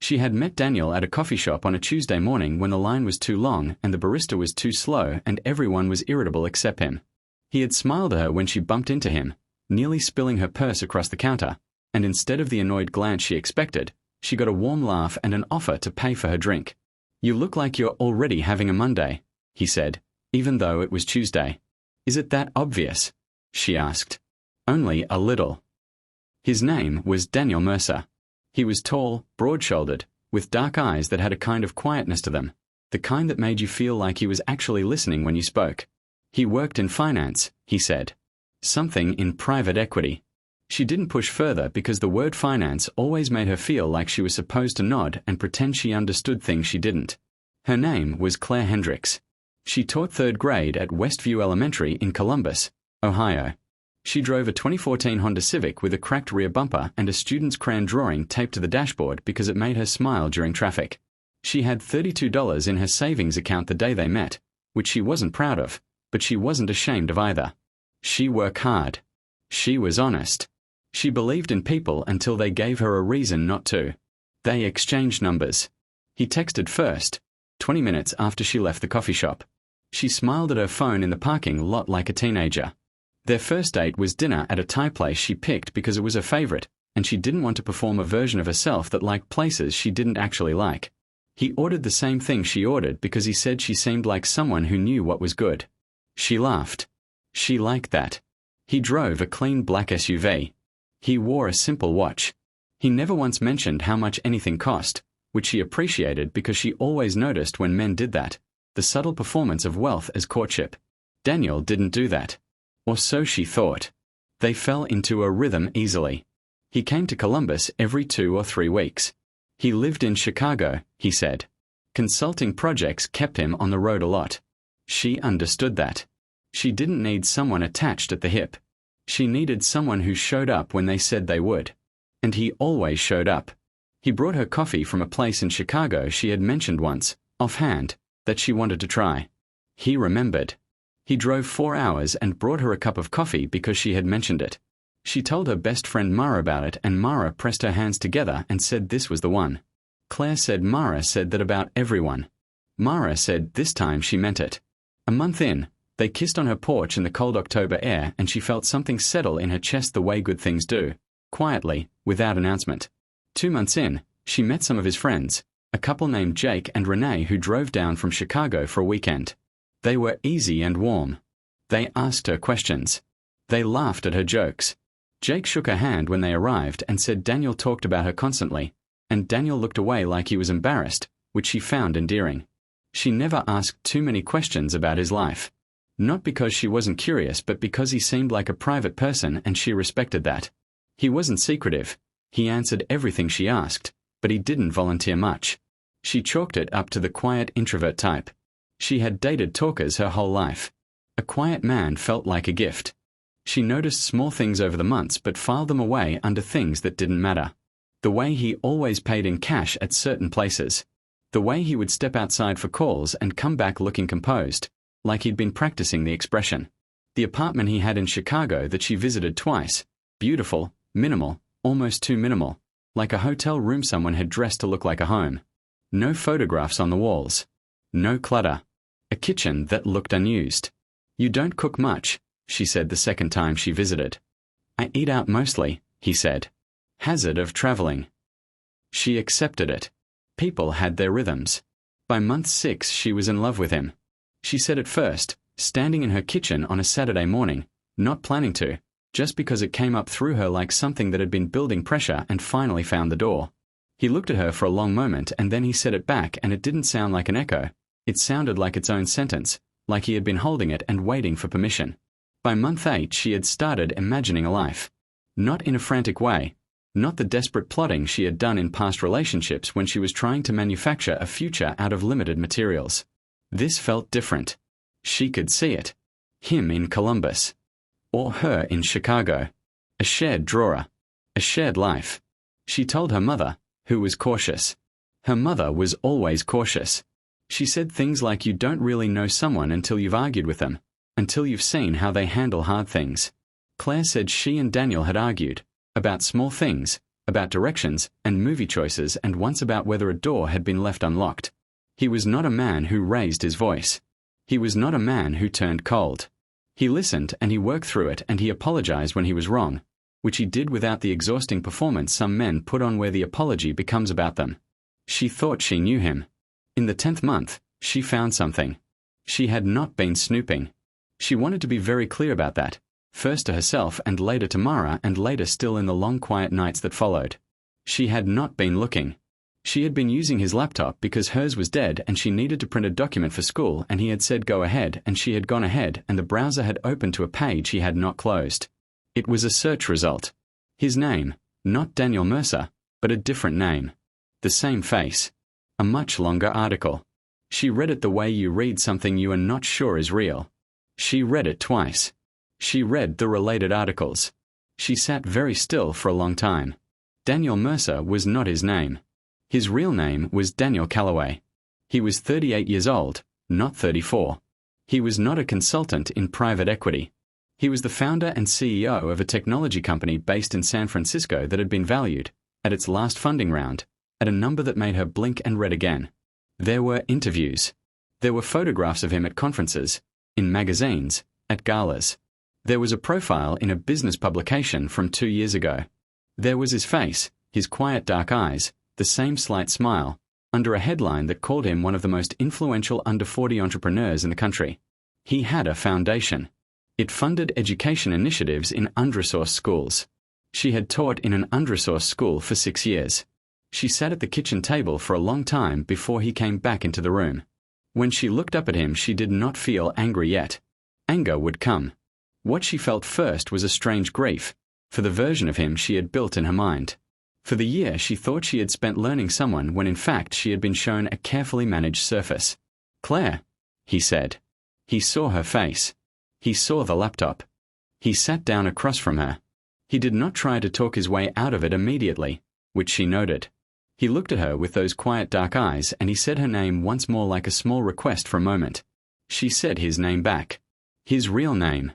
She had met Daniel at a coffee shop on a Tuesday morning when the line was too long and the barista was too slow and everyone was irritable except him. He had smiled at her when she bumped into him, nearly spilling her purse across the counter, and instead of the annoyed glance she expected, she got a warm laugh and an offer to pay for her drink. "You look like you're already having a Monday," he said, even though it was Tuesday. "Is it that obvious?" she asked. "Only a little." His name was Daniel Mercer. He was tall, broad-shouldered, with dark eyes that had a kind of quietness to them, the kind that made you feel like he was actually listening when you spoke. He worked in finance, he said. Something in private equity. She didn't push further because the word finance always made her feel like she was supposed to nod and pretend she understood things she didn't. Her name was Claire Hendricks. She taught 3rd grade at Westview Elementary in Columbus, Ohio. She drove a 2014 Honda Civic with a cracked rear bumper and a student's crayon drawing taped to the dashboard because it made her smile during traffic. She had $32 in her savings account the day they met, which she wasn't proud of, but she wasn't ashamed of either. She worked hard. She was honest. She believed in people until they gave her a reason not to. They exchanged numbers. He texted first, 20 minutes after she left the coffee shop. She smiled at her phone in the parking lot like a teenager. Their first date was dinner at a Thai place she picked because it was her favorite, and she didn't want to perform a version of herself that liked places she didn't actually like. He ordered the same thing she ordered because he said she seemed like someone who knew what was good. She laughed. She liked that. He drove a clean black SUV. He wore a simple watch. He never once mentioned how much anything cost, which she appreciated because she always noticed when men did that, the subtle performance of wealth as courtship. Daniel didn't do that. Or so she thought. They fell into a rhythm easily. He came to Columbus every 2 or 3 weeks. He lived in Chicago, he said. Consulting projects kept him on the road a lot. She understood that. She didn't need someone attached at the hip. She needed someone who showed up when they said they would. And he always showed up. He brought her coffee from a place in Chicago she had mentioned once, offhand, that she wanted to try. He remembered. He drove 4 hours and brought her a cup of coffee because she had mentioned it. She told her best friend Mara about it and Mara pressed her hands together and said this was the one. Claire said Mara said that about everyone. Mara said this time she meant it. A month in, they kissed on her porch in the cold October air and she felt something settle in her chest the way good things do, quietly, without announcement. 2 months in, she met some of his friends, a couple named Jake and Renee who drove down from Chicago for a weekend. They were easy and warm. They asked her questions. They laughed at her jokes. Jake shook her hand when they arrived and said Daniel talked about her constantly, and Daniel looked away like he was embarrassed, which she found endearing. She never asked too many questions about his life. Not because she wasn't curious, but because he seemed like a private person and she respected that. He wasn't secretive. He answered everything she asked, but he didn't volunteer much. She chalked it up to the quiet introvert type. She had dated talkers her whole life. A quiet man felt like a gift. She noticed small things over the months but filed them away under things that didn't matter. The way he always paid in cash at certain places. The way he would step outside for calls and come back looking composed, like he'd been practicing the expression. The apartment he had in Chicago that she visited twice. Beautiful, minimal, almost too minimal, like a hotel room someone had dressed to look like a home. No photographs on the walls. No clutter. A kitchen that looked unused. "You don't cook much," she said the second time she visited. "I eat out mostly," he said. Hazard of traveling. She accepted it. People had their rhythms. By month 6 she was in love with him. She said at first, standing in her kitchen on a Saturday morning, not planning to, just because it came up through her like something that had been building pressure and finally found the door. He looked at her for a long moment and then he said it back and it didn't sound like an echo. It sounded like its own sentence, like he had been holding it and waiting for permission. By month 8 she had started imagining a life. Not in a frantic way. Not the desperate plotting she had done in past relationships when she was trying to manufacture a future out of limited materials. This felt different. She could see it. Him in Columbus. Or her in Chicago. A shared drawer. A shared life. She told her mother, who was cautious. Her mother was always cautious. She said things like you don't really know someone until you've argued with them, until you've seen how they handle hard things. Claire said she and Daniel had argued, about small things, about directions and movie choices, and once about whether a door had been left unlocked. He was not a man who raised his voice. He was not a man who turned cold. He listened and he worked through it, and he apologized when he was wrong, which he did without the exhausting performance some men put on where the apology becomes about them. She thought she knew him. In the 10th month, she found something. She had not been snooping. She wanted to be very clear about that, first to herself and later to Mara, and later still in the long quiet nights that followed. She had not been looking. She had been using his laptop because hers was dead and she needed to print a document for school, and he had said go ahead, and she had gone ahead, and the browser had opened to a page he had not closed. It was a search result. His name, not Daniel Mercer, but a different name. The same face. A much longer article. She read it the way you read something you are not sure is real. She read it twice. She read the related articles. She sat very still for a long time. Daniel Mercer was not his name. His real name was Daniel Calloway. He was 38 years old, not 34. He was not a consultant in private equity. He was the founder and CEO of a technology company based in San Francisco that had been valued, at its last funding round, at a number that made her blink and red again. There were interviews. There were photographs of him at conferences, in magazines, at galas. There was a profile in a business publication from 2 years ago. There was his face, his quiet dark eyes, the same slight smile, under a headline that called him one of the most influential under-40 entrepreneurs in the country. He had a foundation. It funded education initiatives in under-resourced schools. She had taught in an under-resourced school for 6 years. She sat at the kitchen table for a long time before he came back into the room. When she looked up at him, she did not feel angry yet. Anger would come. What she felt first was a strange grief, for the version of him she had built in her mind. For the year she thought she had spent learning someone when in fact she had been shown a carefully managed surface. "Claire," he said. He saw her face. He saw the laptop. He sat down across from her. He did not try to talk his way out of it immediately, which she noted. He looked at her with those quiet dark eyes, and he said her name once more like a small request for a moment. She said his name back. His real name.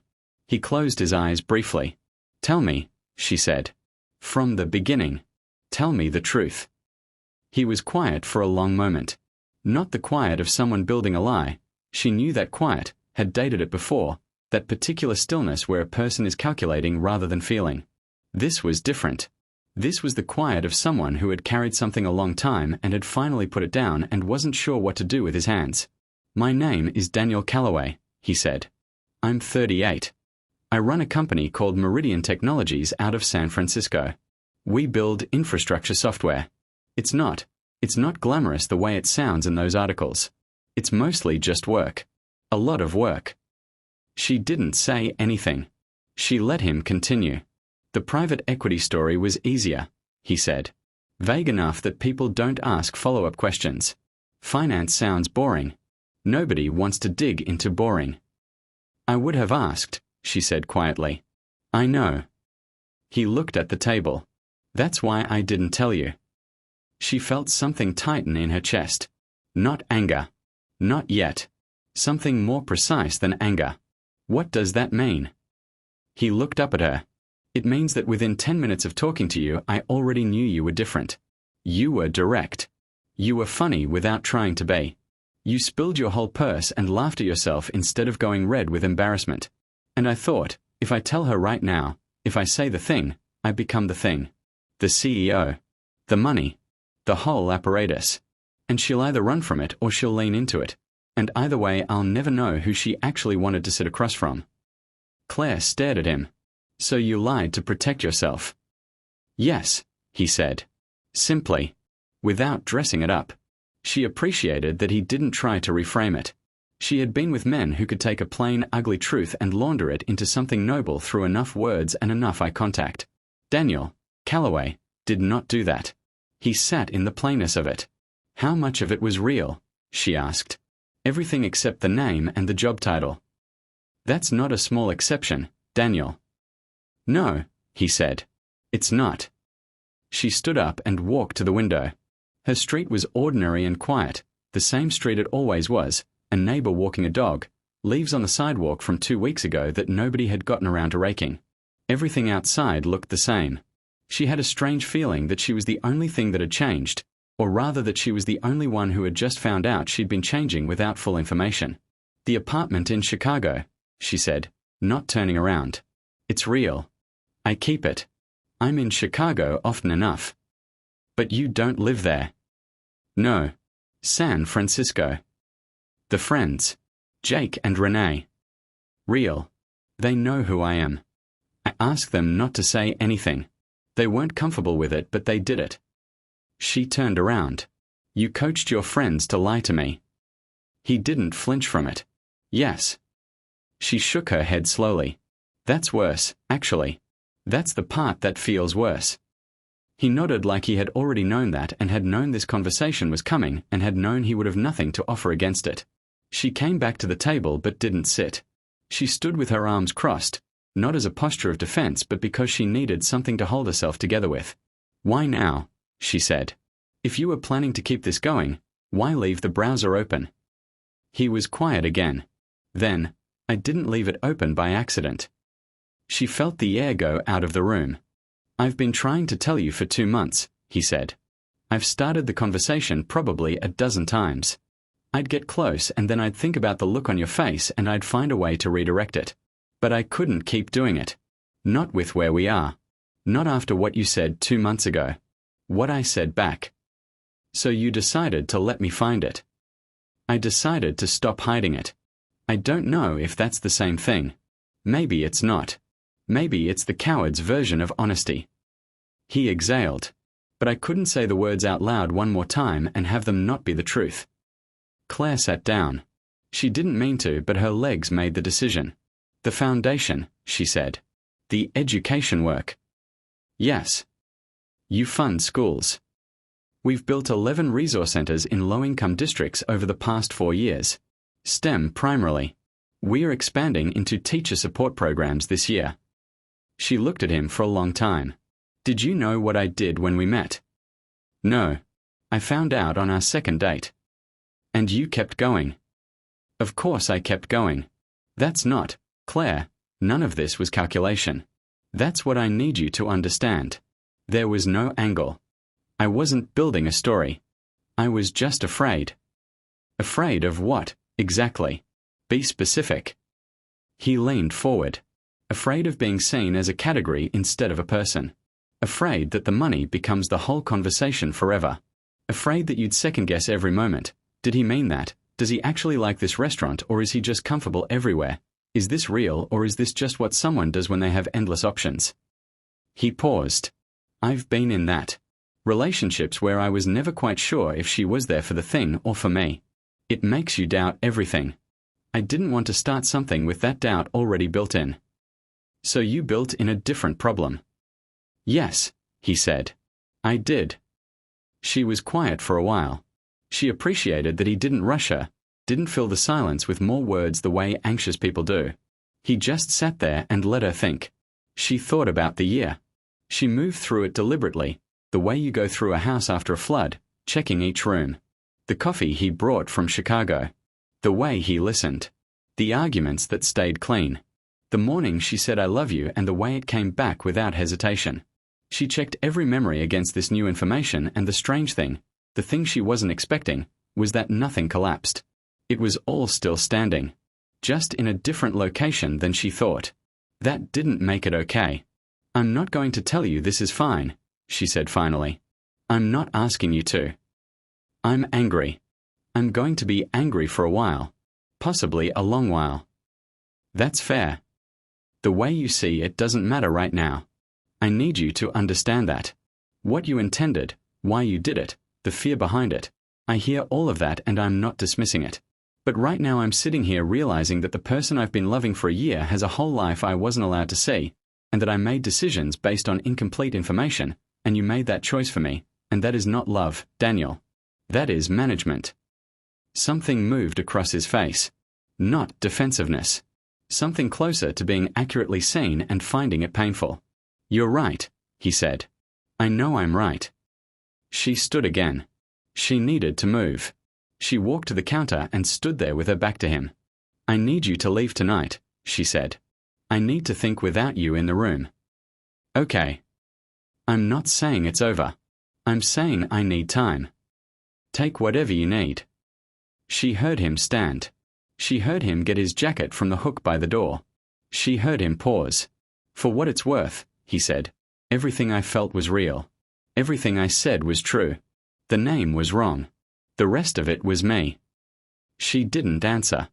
He closed his eyes briefly. "Tell me," she said. "From the beginning. Tell me the truth." He was quiet for a long moment. Not the quiet of someone building a lie. She knew that quiet, had dated it before, that particular stillness where a person is calculating rather than feeling. This was different. This was the quiet of someone who had carried something a long time and had finally put it down and wasn't sure what to do with his hands. "My name is Daniel Calloway," he said. "I'm 38. I run a company called Meridian Technologies out of San Francisco. We build infrastructure software. It's not glamorous the way it sounds in those articles. It's mostly just work. A lot of work." She didn't say anything. She let him continue. "The private equity story was easier," he said. "Vague enough that people don't ask follow-up questions. Finance sounds boring. Nobody wants to dig into boring." "I would have asked," she said quietly. "I know." He looked at the table. "That's why I didn't tell you." She felt something tighten in her chest. Not anger. Not yet. Something more precise than anger. "What does that mean?" He looked up at her. "It means that within 10 minutes of talking to you, I already knew you were different. You were direct. You were funny without trying to be. You spilled your whole purse and laughed at yourself instead of going red with embarrassment. And I thought, if I tell her right now, if I say the thing, I become the thing. The CEO. The money. The whole apparatus. And she'll either run from it or she'll lean into it. And either way, I'll never know who she actually wanted to sit across from." Claire stared at him. "So you lied to protect yourself?" "Yes," he said. Simply. Without dressing it up. She appreciated that he didn't try to reframe it. She had been with men who could take a plain, ugly truth and launder it into something noble through enough words and enough eye contact. Daniel Calloway did not do that. He sat in the plainness of it. "How much of it was real?" she asked. "Everything except the name and the job title." "That's not a small exception, Daniel." "No," he said. "It's not." She stood up and walked to the window. Her street was ordinary and quiet, the same street it always was, a neighbor walking a dog, leaves on the sidewalk from 2 weeks ago that nobody had gotten around to raking. Everything outside looked the same. She had a strange feeling that she was the only thing that had changed, or rather that she was the only one who had just found out she'd been changing without full information. "The apartment in Chicago," she said, not turning around. "It's real. I keep it. I'm in Chicago often enough." "But you don't live there." "No. San Francisco." "The friends. Jake and Renee." "Real. They know who I am. I asked them not to say anything. They weren't comfortable with it, but they did it." She turned around. "You coached your friends to lie to me." He didn't flinch from it. "Yes." She shook her head slowly. "That's worse, actually. That's the part that feels worse." He nodded like he had already known that and had known this conversation was coming and had known he would have nothing to offer against it. She came back to the table but didn't sit. She stood with her arms crossed, not as a posture of defense but because she needed something to hold herself together with. "Why now?" she said. "If you were planning to keep this going, why leave the browser open?" He was quiet again. Then, "I didn't leave it open by accident." She felt the air go out of the room. "I've been trying to tell you for 2 months," he said. "I've started the conversation probably a dozen times. I'd get close and then I'd think about the look on your face and I'd find a way to redirect it. But I couldn't keep doing it. Not with where we are. Not after what you said 2 months ago. What I said back. So you decided to let me find it." "I decided to stop hiding it. I don't know if that's the same thing. Maybe it's not. Maybe it's the coward's version of honesty." He exhaled. "But I couldn't say the words out loud one more time and have them not be the truth." Claire sat down. She didn't mean to, but her legs made the decision. "The foundation," she said. "The education work." "Yes." "You fund schools." "We've built 11 resource centers in low-income districts over the past 4 years. STEM primarily. We're expanding into teacher support programs this year." She looked at him for a long time. "Did you know what I did when we met?" "No. I found out on our second date." "And you kept going." "Of course I kept going. That's not, Claire, none of this was calculation. That's what I need you to understand. There was no angle. I wasn't building a story. I was just afraid." "Afraid of what, exactly? Be specific." He leaned forward. "Afraid of being seen as a category instead of a person. Afraid that the money becomes the whole conversation forever. Afraid that you'd second-guess every moment. Did he mean that? Does he actually like this restaurant, or is he just comfortable everywhere? Is this real, or is this just what someone does when they have endless options?" He paused. "I've been in that. Relationships where I was never quite sure if she was there for the thing or for me. It makes you doubt everything. I didn't want to start something with that doubt already built in." "So you built in a different problem." "Yes," he said. "I did." She was quiet for a while. She appreciated that he didn't rush her, didn't fill the silence with more words the way anxious people do. He just sat there and let her think. She thought about the year. She moved through it deliberately, the way you go through a house after a flood, checking each room. The coffee he brought from Chicago. The way he listened. The arguments that stayed clean. The morning she said "I love you" and the way it came back without hesitation. She checked every memory against this new information, and the strange thing, the thing she wasn't expecting, was that nothing collapsed. It was all still standing. Just in a different location than she thought. That didn't make it okay. "I'm not going to tell you this is fine," she said finally. "I'm not asking you to. I'm angry. I'm going to be angry for a while. Possibly a long while." "That's fair. The way you see it doesn't matter right now. I need you to understand that. What you intended, why you did it, the fear behind it. I hear all of that and I'm not dismissing it. But right now I'm sitting here realizing that the person I've been loving for a year has a whole life I wasn't allowed to see, and that I made decisions based on incomplete information, and you made that choice for me, and that is not love, Daniel. That is management." Something moved across his face. Not defensiveness. Something closer to being accurately seen and finding it painful. "You're right," he said. "I know I'm right." She stood again. She needed to move. She walked to the counter and stood there with her back to him. "I need you to leave tonight," she said. "I need to think without you in the room." "Okay." I'm not saying it's over. I'm saying I need time. Take whatever you need. She heard him stand. She heard him get his jacket from the hook by the door. She heard him pause. For what it's worth, he said, everything I felt was real. Everything I said was true. The name was wrong. The rest of it was me. She didn't answer.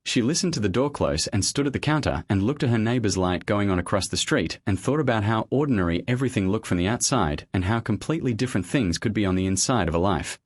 She listened to the door close and stood at the counter and looked at her neighbor's light going on across the street and thought about how ordinary everything looked from the outside and how completely different things could be on the inside of a life.